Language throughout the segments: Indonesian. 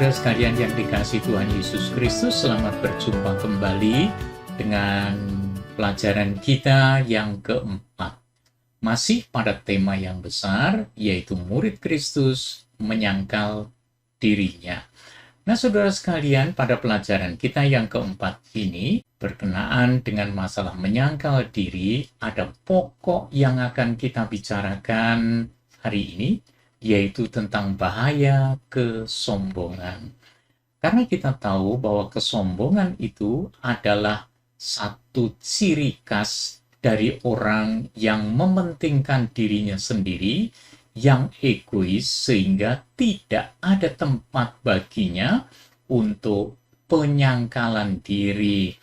Saudara sekalian yang dikasihi Tuhan Yesus Kristus, selamat berjumpa kembali dengan pelajaran kita yang keempat. Masih pada tema yang besar, yaitu murid Kristus menyangkal dirinya. Nah, saudara sekalian, pada pelajaran kita yang keempat ini, berkenaan dengan masalah menyangkal diri, ada pokok yang akan kita bicarakan hari ini, yaitu tentang bahaya kesombongan. Karena kita tahu bahwa kesombongan itu adalah satu ciri khas dari orang yang mementingkan dirinya sendiri, yang egois, sehingga tidak ada tempat baginya untuk penyangkalan diri.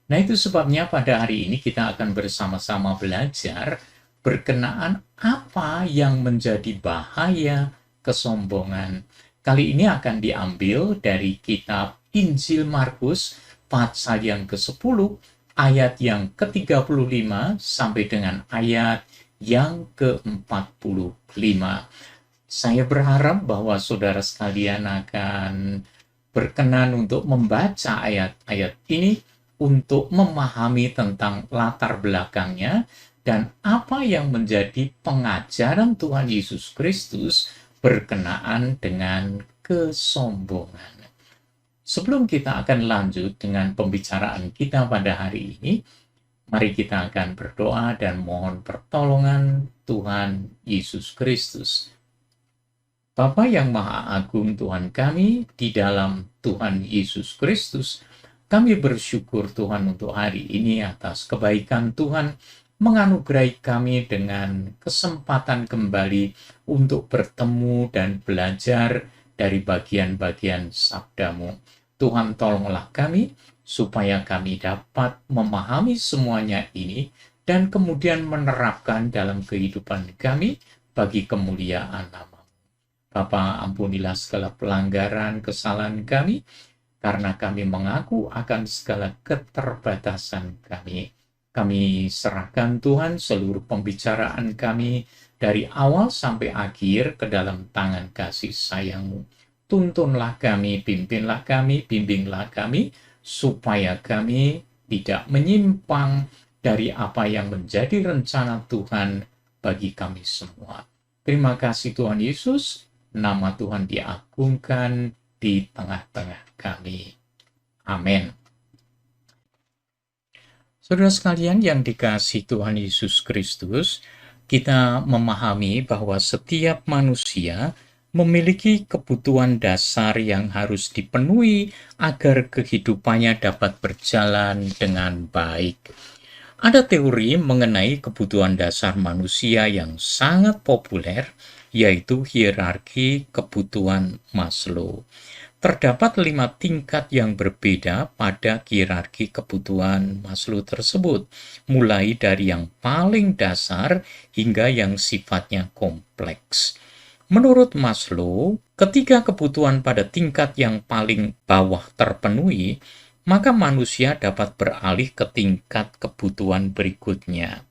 Nah, itu sebabnya pada hari ini kita akan bersama-sama belajar berkenaan apa yang menjadi bahaya kesombongan. Kali ini akan diambil dari kitab Injil Markus pasal yang ke-10 ayat yang ke-35 sampai dengan ayat yang ke-45. Saya berharap bahwa saudara sekalian akan berkenan untuk membaca ayat-ayat ini untuk memahami tentang latar belakangnya dan apa yang menjadi pengajaran Tuhan Yesus Kristus berkenaan dengan kesombongan. Sebelum kita akan lanjut dengan pembicaraan kita pada hari ini, mari kita akan berdoa dan mohon pertolongan Tuhan Yesus Kristus. Bapa yang Maha Agung Tuhan kami, di dalam Tuhan Yesus Kristus, kami bersyukur Tuhan untuk hari ini atas kebaikan Tuhan menganugerahi kami dengan kesempatan kembali untuk bertemu dan belajar dari bagian-bagian sabda-Mu. Tuhan, tolonglah kami supaya kami dapat memahami semuanya ini dan kemudian menerapkan dalam kehidupan kami bagi kemuliaan nama-Mu. Bapa, ampunilah segala pelanggaran kesalahan kami, karena kami mengaku akan segala keterbatasan kami. Kami serahkan Tuhan seluruh pembicaraan kami dari awal sampai akhir ke dalam tangan kasih sayang-Mu. Tuntunlah kami, pimpinlah kami, bimbinglah kami, supaya kami tidak menyimpang dari apa yang menjadi rencana Tuhan bagi kami semua. Terima kasih Tuhan Yesus, nama Tuhan diagungkan di tengah-tengah kami. Amin. Saudara sekalian yang dikasihi Tuhan Yesus Kristus, kita memahami bahwa setiap manusia memiliki kebutuhan dasar yang harus dipenuhi agar kehidupannya dapat berjalan dengan baik. Ada teori mengenai kebutuhan dasar manusia yang sangat populer, yaitu hierarki kebutuhan Maslow. Terdapat 5 tingkat yang berbeda pada hierarki kebutuhan Maslow tersebut, mulai dari yang paling dasar hingga yang sifatnya kompleks. Menurut Maslow, ketika kebutuhan pada tingkat yang paling bawah terpenuhi, maka manusia dapat beralih ke tingkat kebutuhan berikutnya.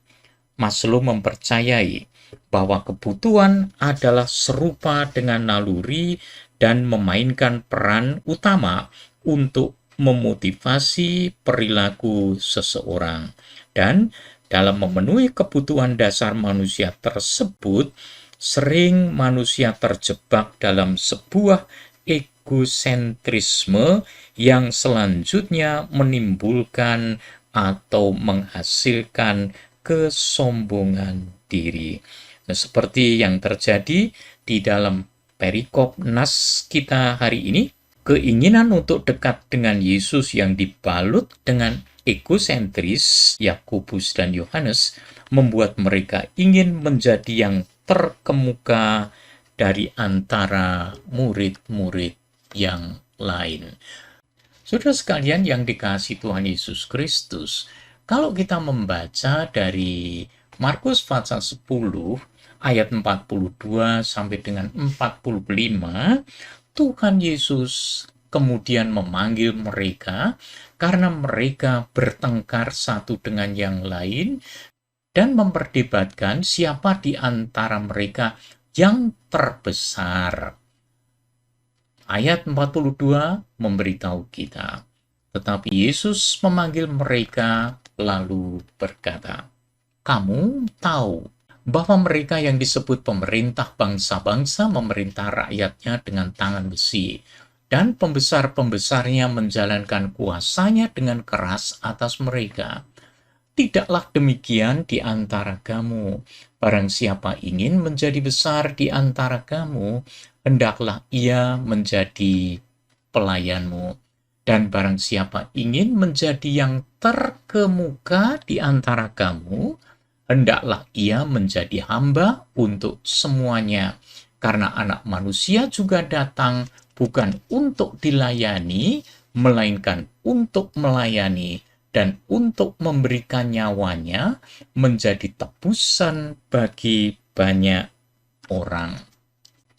Maslow mempercayai bahwa kebutuhan adalah serupa dengan naluri dan memainkan peran utama untuk memotivasi perilaku seseorang. Dan dalam memenuhi kebutuhan dasar manusia tersebut, sering manusia terjebak dalam sebuah egosentrisme yang selanjutnya menimbulkan atau menghasilkan kesombongan diri. Nah, seperti yang terjadi di dalam perikop nas kita hari ini, keinginan untuk dekat dengan Yesus yang dibalut dengan egosentris, Yakobus dan Yohanes, membuat mereka ingin menjadi yang terkemuka dari antara murid-murid yang lain. Saudara sekalian yang dikasihi Tuhan Yesus Kristus, kalau kita membaca dari Markus pasal 10 ayat 42 sampai dengan 45, Tuhan Yesus kemudian memanggil mereka karena mereka bertengkar satu dengan yang lain dan memperdebatkan siapa di antara mereka yang terbesar. Ayat 42 memberitahu kita, tetapi Yesus memanggil mereka lalu berkata, "Kamu tahu bahwa mereka yang disebut pemerintah bangsa-bangsa memerintah rakyatnya dengan tangan besi, dan pembesar-pembesarnya menjalankan kuasanya dengan keras atas mereka. Tidaklah demikian di antara kamu. Barang siapa ingin menjadi besar di antara kamu, hendaklah ia menjadi pelayanmu. Dan barang siapa ingin menjadi yang terkemuka di antara kamu, hendaklah ia menjadi hamba untuk semuanya. Karena Anak Manusia juga datang bukan untuk dilayani, melainkan untuk melayani dan untuk memberikan nyawanya menjadi tebusan bagi banyak orang."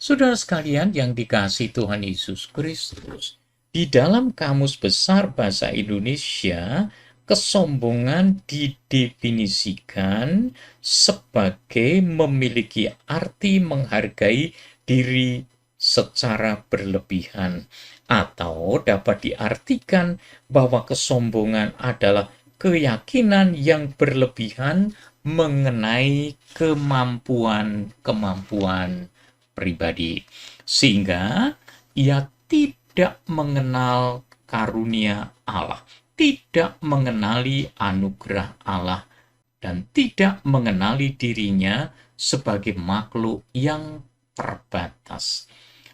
Saudara sekalian yang dikasihi Tuhan Yesus Kristus, di dalam Kamus Besar Bahasa Indonesia, kesombongan didefinisikan sebagai memiliki arti menghargai diri secara berlebihan, atau dapat diartikan bahwa kesombongan adalah keyakinan yang berlebihan mengenai kemampuan-kemampuan pribadi, sehingga ia tidak mengenal karunia Allah, tidak mengenali anugerah Allah, dan tidak mengenali dirinya sebagai makhluk yang terbatas.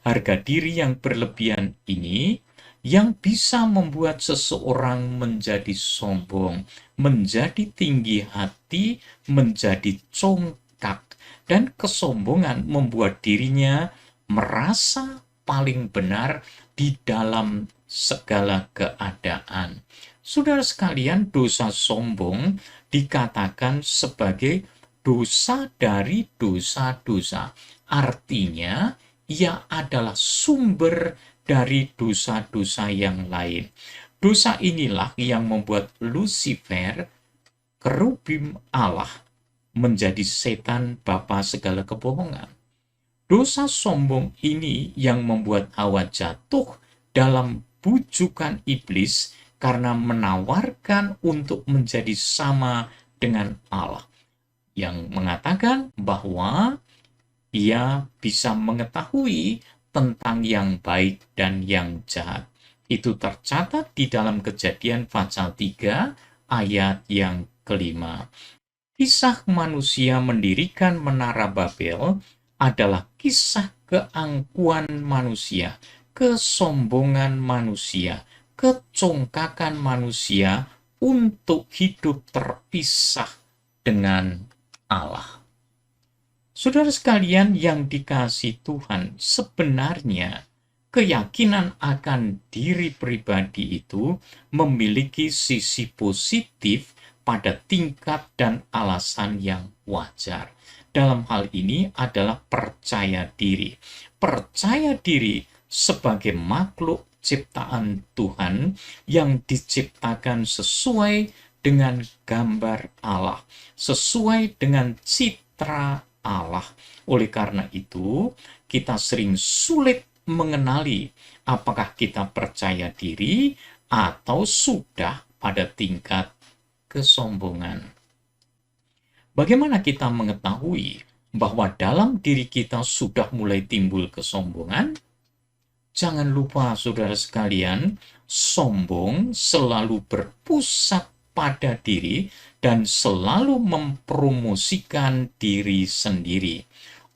Harga diri yang berlebihan ini yang bisa membuat seseorang menjadi sombong, menjadi tinggi hati, menjadi congkak, dan kesombongan membuat dirinya merasa paling benar di dalam segala keadaan. Saudara sekalian, dosa sombong dikatakan sebagai dosa dari dosa-dosa. Artinya, ia adalah sumber dari dosa-dosa yang lain. Dosa inilah yang membuat Lucifer, kerubim Allah, menjadi setan bapa segala kebohongan. Dosa sombong ini yang membuat Hawa jatuh dalam bujukan iblis karena menawarkan untuk menjadi sama dengan Allah, yang mengatakan bahwa ia bisa mengetahui tentang yang baik dan yang jahat. Itu tercatat di dalam Kejadian pasal 3 ayat yang kelima. Kisah manusia mendirikan Menara Babel adalah kisah keangkuhan manusia, kesombongan manusia, kecongkakan manusia untuk hidup terpisah dengan Allah. Saudara sekalian yang dikasihi Tuhan, sebenarnya keyakinan akan diri pribadi itu memiliki sisi positif pada tingkat dan alasan yang wajar. Dalam hal ini adalah percaya diri. Percaya diri sebagai makhluk ciptaan Tuhan yang diciptakan sesuai dengan gambar Allah, sesuai dengan citra Allah. Oleh karena itu, kita sering sulit mengenali apakah kita percaya diri atau sudah pada tingkat kesombongan. Bagaimana kita mengetahui bahwa dalam diri kita sudah mulai timbul kesombongan? Jangan lupa, saudara sekalian, sombong selalu berpusat pada diri dan selalu mempromosikan diri sendiri.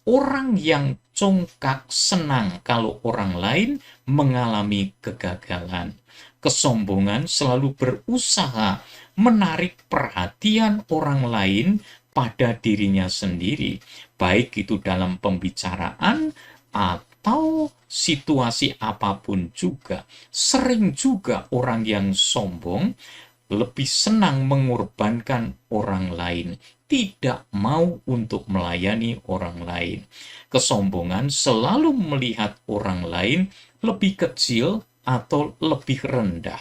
Orang yang congkak senang kalau orang lain mengalami kegagalan. Kesombongan selalu berusaha menarik perhatian orang lain pada dirinya sendiri, baik itu dalam pembicaraan atau situasi apapun juga. Sering juga orang yang sombong lebih senang mengorbankan orang lain, tidak mau untuk melayani orang lain. Kesombongan selalu melihat orang lain lebih kecil atau lebih rendah.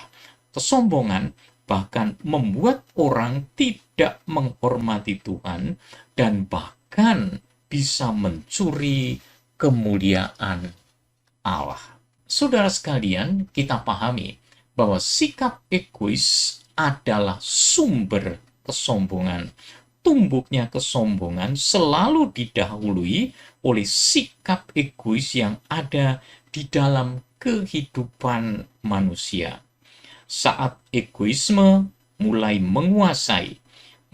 Kesombongan bahkan membuat orang tidak menghormati Tuhan dan bahkan bisa mencuri kemuliaan Allah. Saudara sekalian, kita pahami bahwa sikap egois adalah sumber kesombongan. Tumbuhnya kesombongan selalu didahului oleh sikap egois yang ada di dalam kehidupan manusia. Saat egoisme mulai menguasai,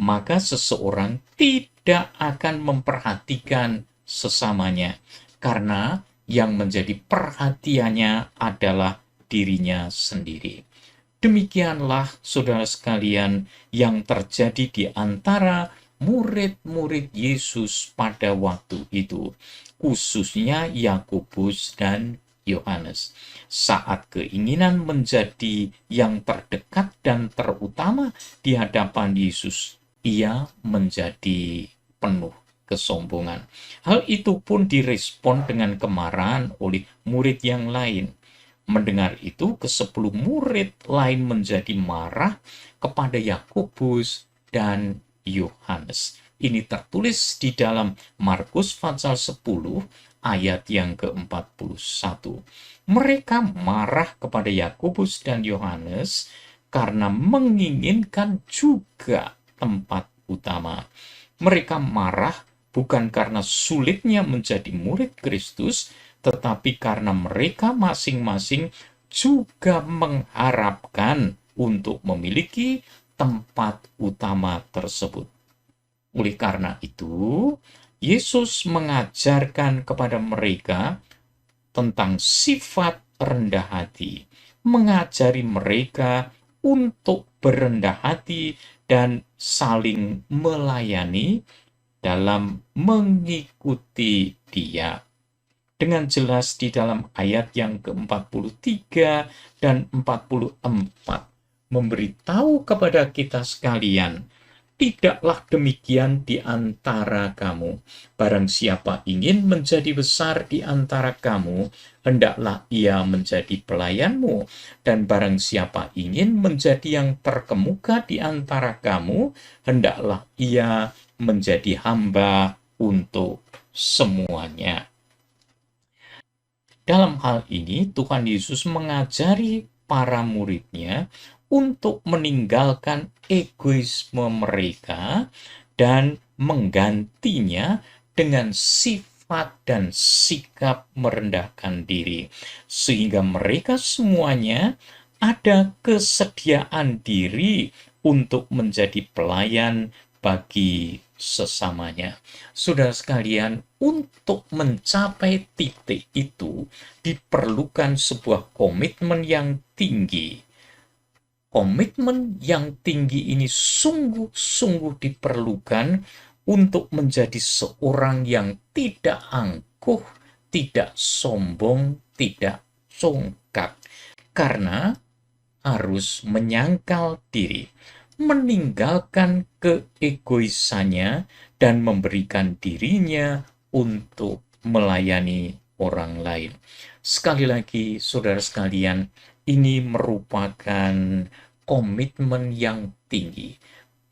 maka seseorang tidak akan memperhatikan sesamanya, karena yang menjadi perhatiannya adalah dirinya sendiri. Demikianlah, saudara sekalian, yang terjadi di antara murid-murid Yesus pada waktu itu, khususnya Yakobus dan Yohanes. Saat keinginan menjadi yang terdekat dan terutama di hadapan Yesus, ia menjadi penuh kesombongan. Hal itu pun direspon dengan kemarahan oleh murid yang lain. Mendengar itu, ke-10 murid lain menjadi marah kepada Yakobus dan Yohanes. Ini tertulis di dalam Markus pasal 10 ayat yang ke-41. Mereka marah kepada Yakobus dan Yohanes karena menginginkan juga tempat utama. Mereka marah bukan karena sulitnya menjadi murid Kristus, tetapi karena mereka masing-masing juga mengharapkan untuk memiliki tempat utama tersebut. Oleh karena itu, Yesus mengajarkan kepada mereka tentang sifat rendah hati, mengajari mereka untuk berendah hati dan saling melayani dalam mengikuti Dia. Dengan jelas di dalam ayat yang ke-43 dan 44 memberitahu kepada kita sekalian, tidaklah demikian di antara kamu. Barang siapa ingin menjadi besar di antara kamu, hendaklah ia menjadi pelayanmu. Dan barang siapa ingin menjadi yang terkemuka di antara kamu, hendaklah ia menjadi hamba untuk semuanya. Dalam hal ini, Tuhan Yesus mengajari para muridnya untuk meninggalkan egoisme mereka dan menggantinya dengan sifat dan sikap merendahkan diri, sehingga mereka semuanya ada kesediaan diri untuk menjadi pelayan bagi sesamanya. Saudara sekalian, untuk mencapai titik itu diperlukan sebuah komitmen yang tinggi. Komitmen yang tinggi ini sungguh-sungguh diperlukan untuk menjadi seorang yang tidak angkuh, tidak sombong, tidak congkak. Karena harus menyangkal diri, meninggalkan keegoisannya, dan memberikan dirinya untuk melayani orang lain. Sekali lagi, saudara sekalian, ini merupakan komitmen yang tinggi.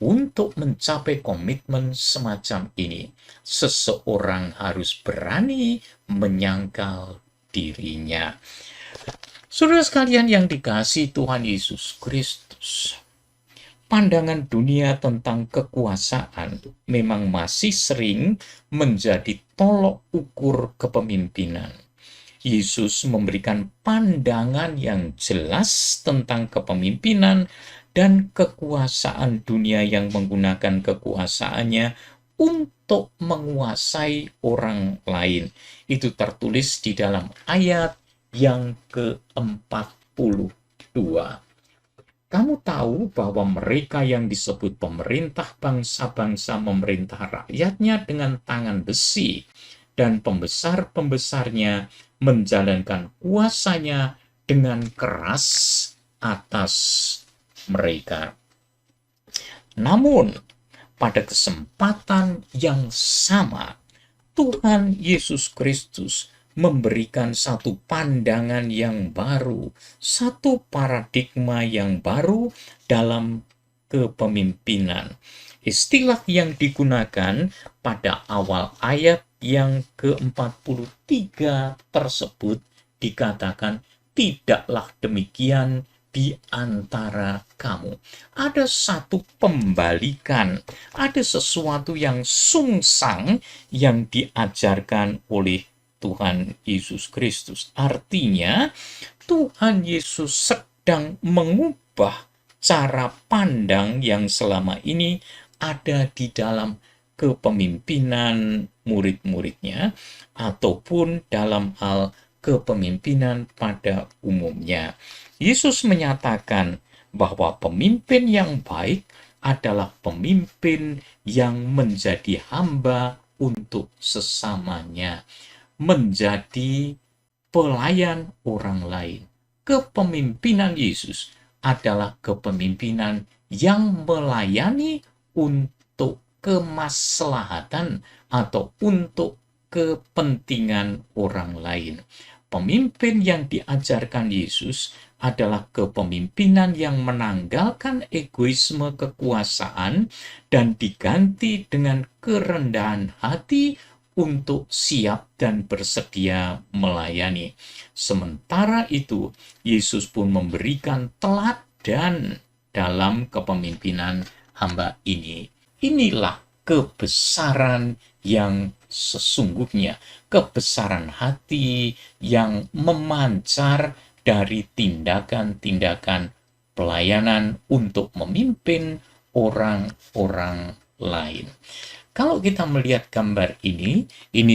Untuk mencapai komitmen semacam ini, seseorang harus berani menyangkal dirinya. Saudara sekalian yang dikasihi Tuhan Yesus Kristus, pandangan dunia tentang kekuasaan memang masih sering menjadi tolok ukur kepemimpinan. Yesus memberikan pandangan yang jelas tentang kepemimpinan dan kekuasaan dunia yang menggunakan kekuasaannya untuk menguasai orang lain. Itu tertulis di dalam ayat yang ke-42. Kamu tahu bahwa mereka yang disebut pemerintah bangsa-bangsa memerintah rakyatnya dengan tangan besi, dan pembesar-pembesarnya menjalankan kuasanya dengan keras atas mereka. Namun, pada kesempatan yang sama, Tuhan Yesus Kristus memberikan satu pandangan yang baru, satu paradigma yang baru dalam kepemimpinan. Istilah yang digunakan pada awal ayat yang ke-43 tersebut dikatakan tidaklah demikian di antara kamu. Ada satu pembalikan, ada sesuatu yang sungsang yang diajarkan oleh Tuhan Yesus Kristus. Artinya, Tuhan Yesus sedang mengubah cara pandang yang selama ini ada di dalam kepemimpinan murid-muridnya, ataupun dalam hal kepemimpinan pada umumnya. Yesus menyatakan bahwa pemimpin yang baik adalah pemimpin yang menjadi hamba untuk sesamanya, menjadi pelayan orang lain. Kepemimpinan Yesus adalah kepemimpinan yang melayani untuk kemaslahatan atau untuk kepentingan orang lain. Pemimpin yang diajarkan Yesus adalah kepemimpinan yang menanggalkan egoisme kekuasaan dan diganti dengan kerendahan hati untuk siap dan bersedia melayani. Sementara itu, Yesus pun memberikan teladan dalam kepemimpinan hamba ini. Inilah kebesaran yang sesungguhnya, kebesaran hati yang memancar dari tindakan-tindakan pelayanan untuk memimpin orang-orang lain. Kalau kita melihat gambar ini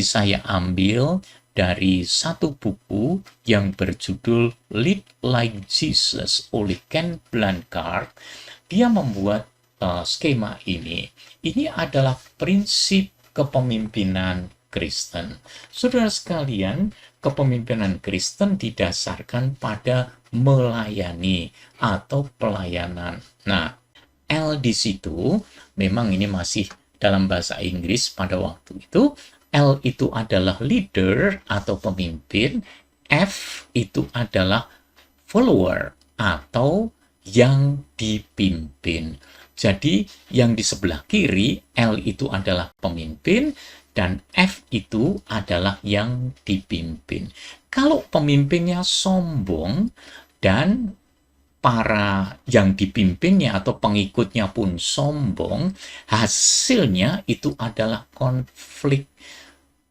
saya ambil dari satu buku yang berjudul Lead Like Jesus oleh Ken Blanchard. Dia membuat skema ini. Ini adalah prinsip kepemimpinan Kristen. Saudara sekalian, kepemimpinan Kristen didasarkan pada melayani atau pelayanan. Nah, L di situ memang ini masih dalam bahasa Inggris pada waktu itu. L itu adalah leader atau pemimpin, F itu adalah follower atau yang dipimpin. Jadi yang di sebelah kiri, L itu adalah pemimpin dan F itu adalah yang dipimpin. Kalau pemimpinnya sombong dan para yang dipimpinnya atau pengikutnya pun sombong, hasilnya itu adalah konflik.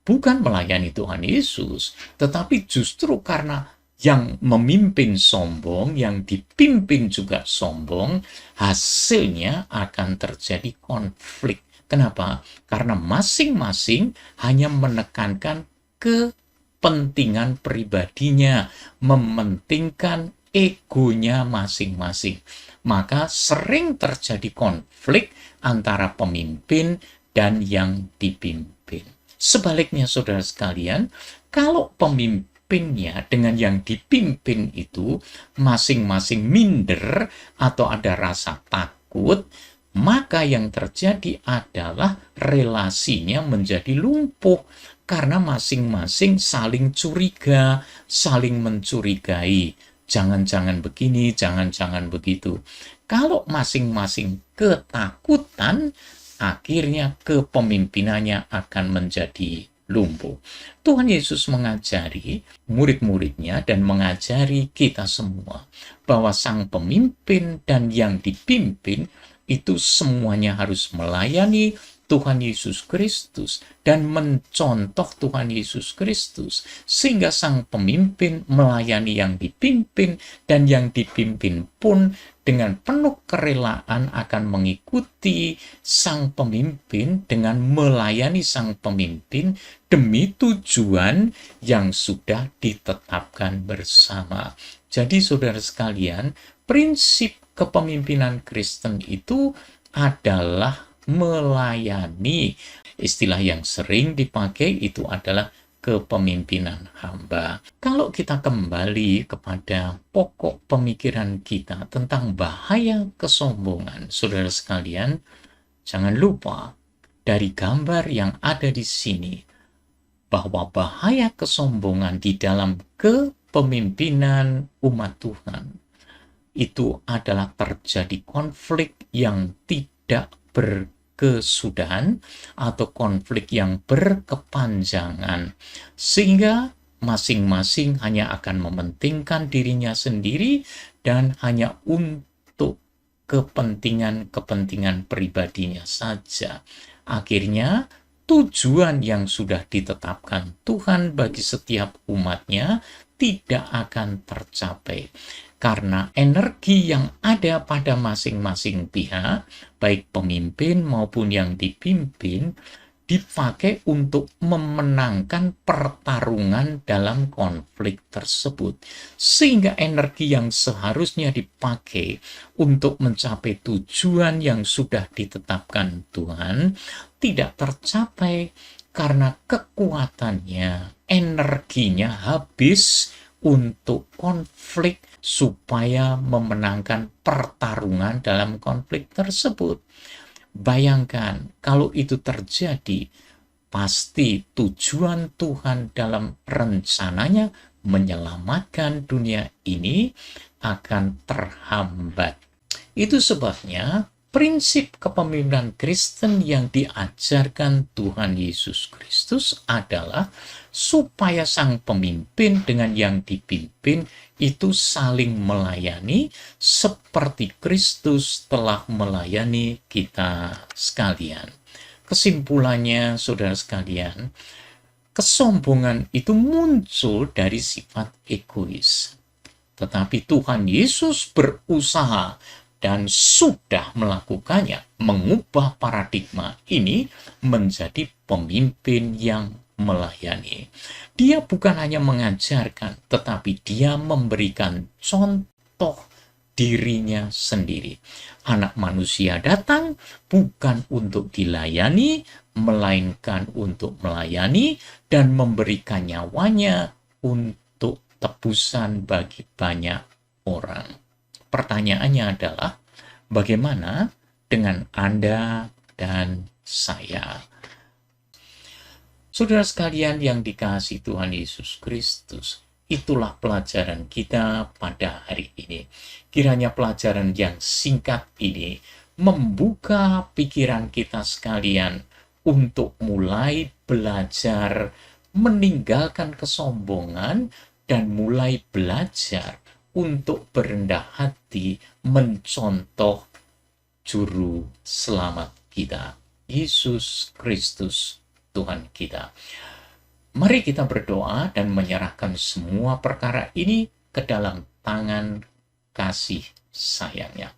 Bukan melayani Tuhan Yesus, tetapi justru karena yang memimpin sombong, yang dipimpin juga sombong, hasilnya akan terjadi konflik. Kenapa? Karena masing-masing hanya menekankan kepentingan pribadinya, mementingkan egonya masing-masing. Maka sering terjadi konflik antara pemimpin dan yang dipimpin. Sebaliknya, saudara sekalian, kalau pemimpinnya dengan yang dipimpin itu masing-masing minder atau ada rasa takut, maka yang terjadi adalah relasinya menjadi lumpuh karena masing-masing saling curiga, saling mencurigai. Jangan-jangan begini, jangan-jangan begitu. Kalau masing-masing ketakutan, akhirnya kepemimpinannya akan menjadi lumpuh. Tuhan Yesus mengajari murid-muridnya dan mengajari kita semua bahwa sang pemimpin dan yang dipimpin itu semuanya harus melayani Tuhan Yesus Kristus dan mencontoh Tuhan Yesus Kristus, sehingga sang pemimpin melayani yang dipimpin dan yang dipimpin pun dengan penuh kerelaan akan mengikuti sang pemimpin dengan melayani sang pemimpin demi tujuan yang sudah ditetapkan bersama. Jadi saudara sekalian, prinsip kepemimpinan Kristen itu adalah melayani. Istilah yang sering dipakai itu adalah kepemimpinan hamba. Kalau kita kembali kepada pokok pemikiran kita tentang bahaya kesombongan, saudara sekalian, jangan lupa dari gambar yang ada di sini bahwa bahaya kesombongan di dalam kepemimpinan umat Tuhan itu adalah terjadi konflik yang tidak berkesudahan atau konflik yang berkepanjangan, sehingga masing-masing hanya akan mementingkan dirinya sendiri dan hanya untuk kepentingan-kepentingan pribadinya saja. Akhirnya, tujuan yang sudah ditetapkan Tuhan bagi setiap umatnya tidak akan tercapai. Karena energi yang ada pada masing-masing pihak, baik pemimpin maupun yang dipimpin, dipakai untuk memenangkan pertarungan dalam konflik tersebut. Sehingga energi yang seharusnya dipakai untuk mencapai tujuan yang sudah ditetapkan Tuhan tidak tercapai karena kekuatannya, energinya habis untuk konflik supaya memenangkan pertarungan dalam konflik tersebut. Bayangkan, kalau itu terjadi, pasti tujuan Tuhan dalam rencananya menyelamatkan dunia ini akan terhambat. Itu sebabnya prinsip kepemimpinan Kristen yang diajarkan Tuhan Yesus Kristus adalah supaya sang pemimpin dengan yang dipimpin itu saling melayani seperti Kristus telah melayani kita sekalian. Kesimpulannya, saudara sekalian, kesombongan itu muncul dari sifat egois. Tetapi Tuhan Yesus berusaha dan sudah melakukannya, mengubah paradigma ini menjadi pemimpin yang melayani. Dia bukan hanya mengajarkan, tetapi dia memberikan contoh dirinya sendiri. Anak manusia datang bukan untuk dilayani, melainkan untuk melayani dan memberikan nyawanya untuk tebusan bagi banyak orang. Pertanyaannya adalah, bagaimana dengan Anda dan saya? Saudara sekalian yang dikasihi Tuhan Yesus Kristus, itulah pelajaran kita pada hari ini. Kiranya pelajaran yang singkat ini membuka pikiran kita sekalian untuk mulai belajar meninggalkan kesombongan dan mulai belajar untuk berendah hati mencontoh Juru Selamat kita, Yesus Kristus Tuhan kita. Mari kita berdoa dan menyerahkan semua perkara ini ke dalam tangan kasih sayangnya.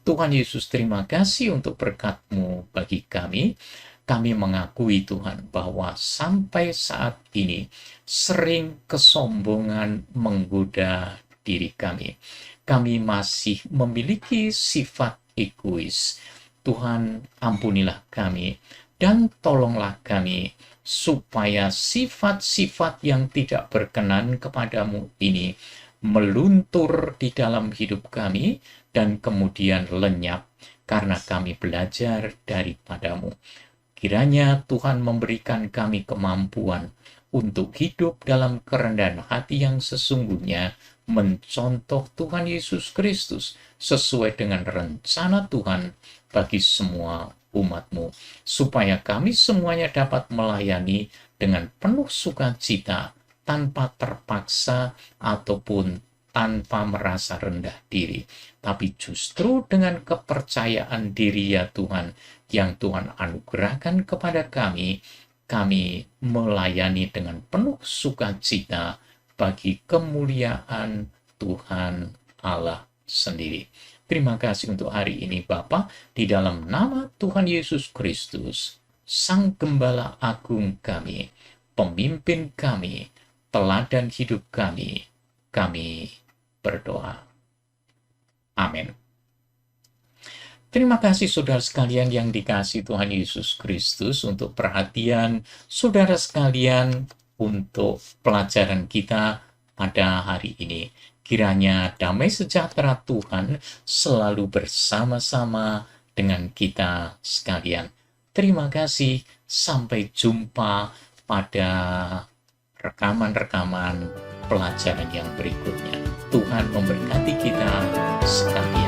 Tuhan Yesus, terima kasih untuk berkat-Mu bagi kami. Kami mengakui Tuhan bahwa sampai saat ini sering kesombongan menggoda diri kami. Kami masih memiliki sifat egois. Tuhan, ampunilah kami dan tolonglah kami supaya sifat-sifat yang tidak berkenan kepadamu ini meluntur di dalam hidup kami dan kemudian lenyap karena kami belajar daripadamu. Kiranya Tuhan memberikan kami kemampuan untuk hidup dalam kerendahan hati yang sesungguhnya, mencontoh Tuhan Yesus Kristus sesuai dengan rencana Tuhan bagi semua umat-Mu, supaya kami semuanya dapat melayani dengan penuh sukacita, tanpa terpaksa ataupun tanpa merasa rendah diri, tapi justru dengan kepercayaan diri ya Tuhan, yang Tuhan anugerahkan kepada kami melayani dengan penuh sukacita bagi kemuliaan Tuhan Allah sendiri. Terima kasih untuk hari ini Bapa, di dalam nama Tuhan Yesus Kristus, Sang Gembala Agung kami, pemimpin kami, teladan hidup kami berdoa. Amin. Terima kasih saudara sekalian yang dikasihi Tuhan Yesus Kristus, untuk perhatian saudara sekalian untuk pelajaran kita pada hari ini. Kiranya damai sejahtera Tuhan selalu bersama-sama dengan kita sekalian. Terima kasih, sampai jumpa pada rekaman-rekaman pelajaran yang berikutnya. Tuhan memberkati kita sekalian.